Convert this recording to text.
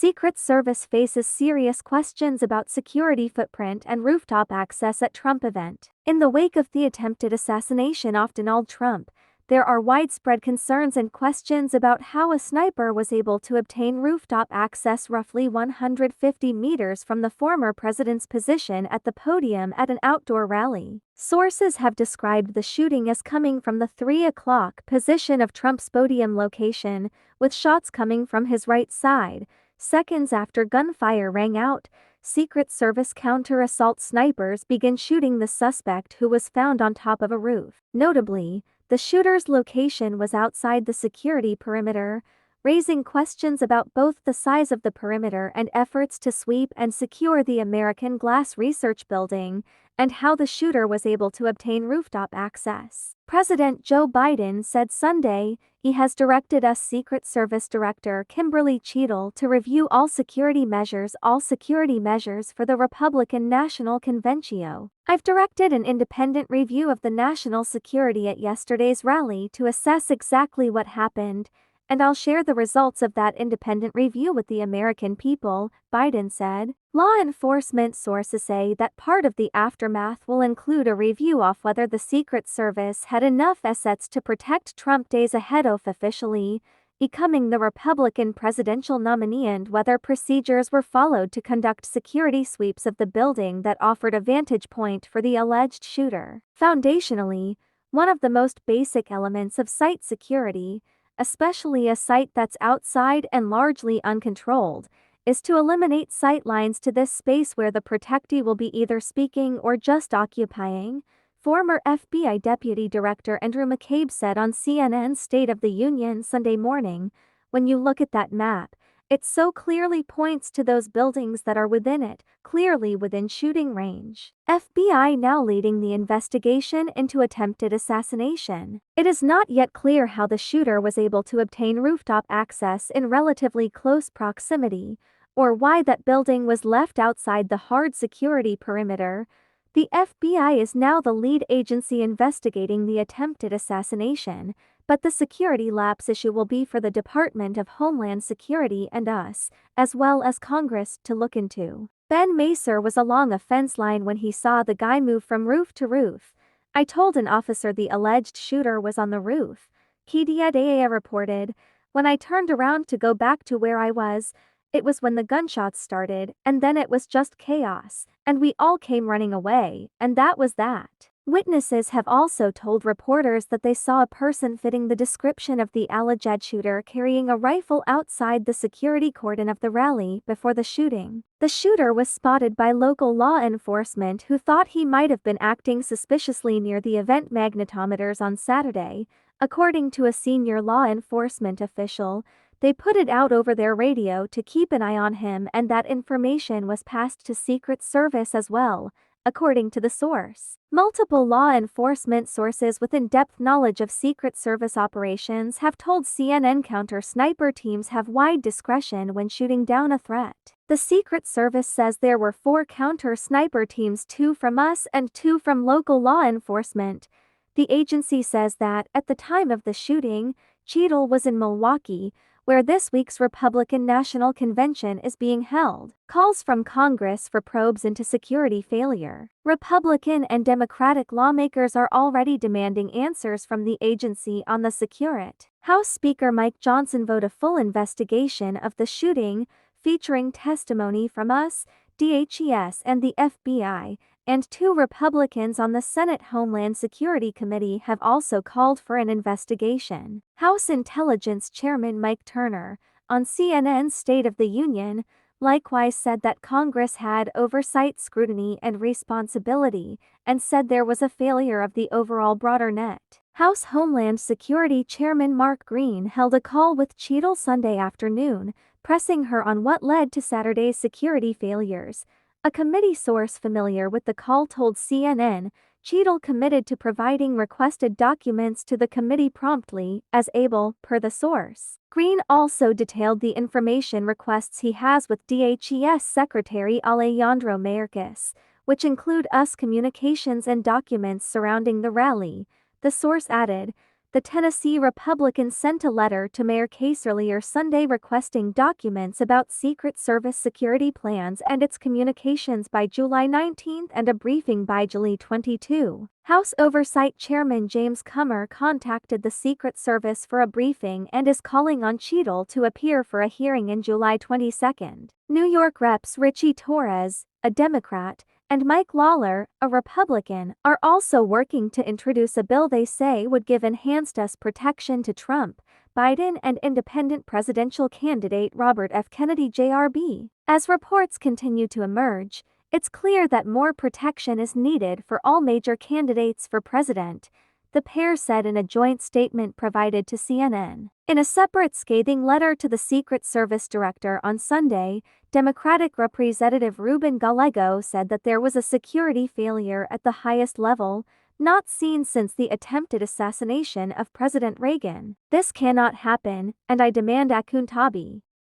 Secret Service faces serious questions about security footprint and rooftop access at Trump event. In the wake of the attempted assassination of Donald Trump, there are widespread concerns and questions about how a sniper was able to obtain rooftop access roughly 150 meters from the former president's position at the podium at an outdoor rally. Sources have described the shooting as coming from the 3 o'clock position of Trump's podium location, with shots coming from his right side. Seconds after gunfire rang out, Secret Service counter-assault snipers began shooting the suspect, who was found on top of a roof. Notably, the shooter's location was outside the security perimeter, raising questions about both the size of the perimeter and efforts to sweep and secure the American Glass Research Building, and how the shooter was able to obtain rooftop access. President Joe Biden said Sunday he has directed us Secret Service Director Kimberly Cheadle to review all security measures for the Republican National Convention. I've directed an independent review of the national security at yesterday's rally to assess exactly what happened, and I'll share the results of that independent review with the American people, Biden said. Law enforcement sources say that part of the aftermath will include a review of whether the Secret Service had enough assets to protect Trump days ahead of officially becoming the Republican presidential nominee, and whether procedures were followed to conduct security sweeps of the building that offered a vantage point for the alleged shooter. Foundationally, one of the most basic elements of site security, especially a site that's outside and largely uncontrolled, is to eliminate sight lines to this space where the protectee will be either speaking or just occupying, former FBI Deputy Director Andrew McCabe said on CNN's State of the Union Sunday morning. When you look at that map, it so clearly points to those buildings that are within it, clearly within shooting range. FBI now leading the investigation into attempted assassination. It is not yet clear how the shooter was able to obtain rooftop access in relatively close proximity, or why that building was left outside the hard security perimeter. The FBI is now the lead agency investigating the attempted assassination, but the security lapse issue will be for the Department of Homeland Security and us, as well as Congress, to look into. Ben Macer was along a fence line when he saw the guy move from roof to roof. I told an officer the alleged shooter was on the roof, KDAA reported. When I turned around to go back to where I was, it was when the gunshots started, and then it was just chaos, and we all came running away, and that was that. Witnesses have also told reporters that they saw a person fitting the description of the alleged shooter carrying a rifle outside the security cordon of the rally before the shooting. The shooter was spotted by local law enforcement, who thought he might have been acting suspiciously near the event magnetometers on Saturday. According to a senior law enforcement official, they put it out over their radio to keep an eye on him, and that information was passed to Secret Service as well, according to the source. Multiple law enforcement sources with in-depth knowledge of Secret Service operations have told CNN counter-sniper teams have wide discretion when shooting down a threat. The Secret Service says there were 4 counter-sniper teams, 2 from us and 2 from local law enforcement. The agency says that, at the time of the shooting, Cheadle was in Milwaukee, where this week's Republican National Convention is being held. Calls from Congress for probes into security failure. Republican and Democratic lawmakers are already demanding answers from the agency on the security. House Speaker Mike Johnson voted a full investigation of the shooting, featuring testimony from us, DHS and the FBI, and 2 Republicans on the Senate Homeland Security Committee have also called for an investigation. House Intelligence Chairman Mike Turner, on CNN's State of the Union, likewise said that Congress had oversight, scrutiny, and responsibility, and said there was a failure of the overall broader net. House Homeland Security Chairman Mark Green held a call with Cheadle Sunday afternoon, pressing her on what led to Saturday's security failures. A committee source familiar with the call told CNN, Cheadle committed to providing requested documents to the committee promptly, as able, per the source. Green also detailed the information requests he has with DHS Secretary Alejandro Mayorkas, which include US communications and documents surrounding the rally. The source added, The Tennessee Republican sent a letter to Mayor Case earlier Sunday requesting documents about Secret Service security plans and its communications by July 19 and a briefing by July 22. House Oversight Chairman James Comer contacted the Secret Service for a briefing and is calling on Cheadle to appear for a hearing in July 22. New York Reps Richie Torres, a Democrat, and Mike Lawler, a Republican, are also working to introduce a bill they say would give enhanced protection to Trump, Biden, and independent presidential candidate Robert F. Kennedy Jr. As reports continue to emerge, it's clear that more protection is needed for all major candidates for president, the pair said in a joint statement provided to CNN. In a separate scathing letter to the Secret Service director on Sunday, Democratic Representative Ruben Gallego said that there was a security failure at the highest level, not seen since the attempted assassination of President Reagan. "This cannot happen, and I demand accountability,"